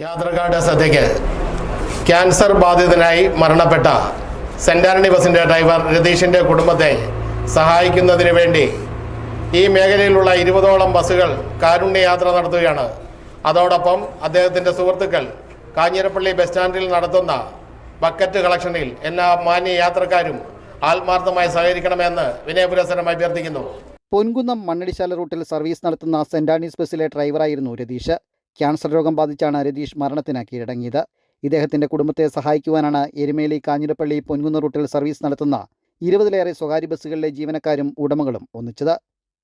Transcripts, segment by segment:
യാത്രക്കാരുടെ ശ്രദ്ധയ്ക്ക് ക്യാൻസർ ബാധിതനായി മരണപ്പെട്ട സെന്റ് ആന്റണി ബസിന്റെ ഡ്രൈവർ രതീഷിന്റെ കുടുംബത്തെ സഹായിക്കുന്നതിന് വേണ്ടി ഈ മേഖലയിലുള്ള 20ഓളം ബസ്സുകൾ കാരുണ്യയാത്ര നടത്തുകയാണ്. അതോടൊപ്പം അദ്ദേഹത്തിന്റെ സുഹൃത്തുക്കൾ കാഞ്ഞിരപ്പള്ളി ബസ് സ്റ്റാൻഡിൽ നടത്തുന്ന ബക്കറ്റ് കളക്ഷനിൽ എല്ലാ മാന്യ യാത്രക്കാരും ആത്മാർത്ഥമായി സഹകരിക്കണമെന്ന് വിനയപുരസ്സരം അഭ്യർത്ഥിക്കുന്നു. പൊൻകുന്നം മണ്ണടിശാല റൂട്ടിൽ സർവീസ് നടത്തുന്ന സെന്റ് ആന്റണീസ് ബസ്സിലെ ഡ്രൈവറായിരുന്നു രതീഷ്. ക്യാൻസർ രോഗം ബാധിച്ചാണ് രതീഷ് മരണത്തിന് കീഴടങ്ങിയത്. ഇദ്ദേഹത്തിന്റെ കുടുംബത്തെ സഹായിക്കുവാനാണ് എരുമേലി കാഞ്ഞിരപ്പള്ളി പൊൻകുന്നം റൂട്ടിൽ സർവീസ് നടത്തുന്ന 20ലേറെ സ്വകാര്യ ബസ്സുകളിലെ ജീവനക്കാരും ഉടമകളും ഒന്നിച്ചത്.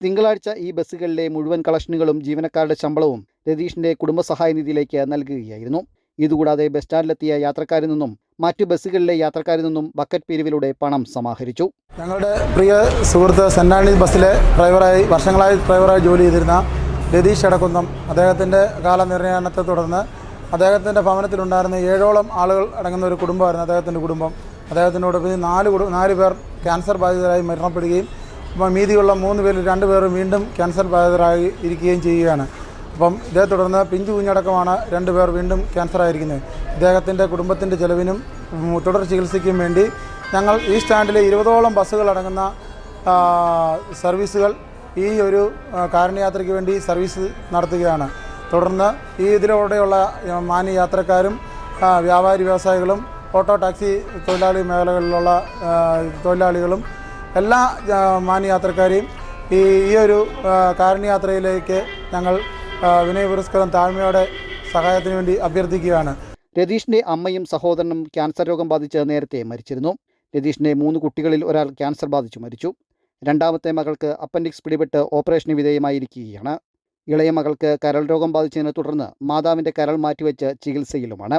തിങ്കളാഴ്ച ഈ ബസ്സുകളിലെ മുഴുവൻ കളക്ഷനുകളും ജീവനക്കാരുടെ ശമ്പളവും രതീഷിന്റെ കുടുംബസഹായ നിധിയിലേക്ക് നൽകുകയായിരുന്നു. ഇതുകൂടാതെ ബസ് സ്റ്റാൻഡിലെത്തിയ യാത്രക്കാരിൽ നിന്നും മറ്റു ബസ്സുകളിലെ യാത്രക്കാരിൽ നിന്നും ബക്കറ്റ് പിരിവിലൂടെ പണം സമാഹരിച്ചു. ഞങ്ങളുടെ പ്രിയ സുഹൃത്ത് സെന്റ് ആന്റണീസ് ബസ്സിലെ വർഷങ്ങളായി ഡ്രൈവറായി ജോലി ചെയ്തിരുന്ന രതീഷ് എടക്കുന്നം, അദ്ദേഹത്തിൻ്റെ കാലനിർണ്ണയത്തെ തുടർന്ന് അദ്ദേഹത്തിൻ്റെ ഭവനത്തിലുണ്ടായിരുന്ന 7ഓളം ആളുകൾ അടങ്ങുന്ന ഒരു കുടുംബമായിരുന്നു അദ്ദേഹത്തിൻ്റെ കുടുംബം. അദ്ദേഹത്തിനോട് 4 പേർ ക്യാൻസർ ബാധിതരായി മരണപ്പെടുകയും മീതിയുള്ള 3 പേരിൽ 2 പേർ വീണ്ടും ക്യാൻസർ ബാധിതരായി ഇരിക്കുകയും ചെയ്യുകയാണ്. അപ്പം ഇതേ തുടർന്ന് പിഞ്ചു കുഞ്ഞടക്കമാണ് 2 പേർ വീണ്ടും ക്യാൻസറായിരിക്കുന്നത്. ഇദ്ദേഹത്തിൻ്റെ കുടുംബത്തിൻ്റെ ചെലവിനും തുടർ ചികിത്സയ്ക്കും വേണ്ടി ഞങ്ങൾ ഈ സ്റ്റാൻഡിലെ 20ഓളം ബസ്സുകൾ അടങ്ങുന്ന സർവീസുകൾ ഈ ഒരു കാരുണ്യയാത്രയ്ക്ക് വേണ്ടി സർവീസ് നടത്തുകയാണ്. തുടർന്ന് ഇതിലൂടെയുള്ള മാന്യ യാത്രക്കാരും വ്യാപാരി വ്യവസായികളും ഓട്ടോ ടാക്സി തൊഴിലാളി മേഖലകളിലുള്ള തൊഴിലാളികളും എല്ലാ മാന്യ യാത്രക്കാരെയും ഈ ഒരു കാരുണ്യയാത്രയിലേക്ക് ഞങ്ങൾ വിനയപുരസ്സരം താഴ്മയോടെ സഹായത്തിന് വേണ്ടി അഭ്യർത്ഥിക്കുകയാണ്. രതീഷിന്റെ അമ്മയും സഹോദരനും ക്യാൻസർ രോഗം ബാധിച്ച് നേരത്തെ മരിച്ചിരുന്നു. രതീഷിന്റെ 3 കുട്ടികളിൽ ഒരാൾ ക്യാൻസർ ബാധിച്ചു മരിച്ചു. രണ്ടാമത്തെ മകൾക്ക് അപ്പൻഡിക്സ് പിടിപെട്ട് ഓപ്പറേഷന് വിധേയമായിരിക്കുകയാണ്. ഇളയ മകൾക്ക് കരൾ രോഗം ബാധിച്ചതിനെ തുടർന്ന് മാതാവിൻ്റെ കരൾ മാറ്റിവെച്ച് ചികിത്സയിലുമാണ്.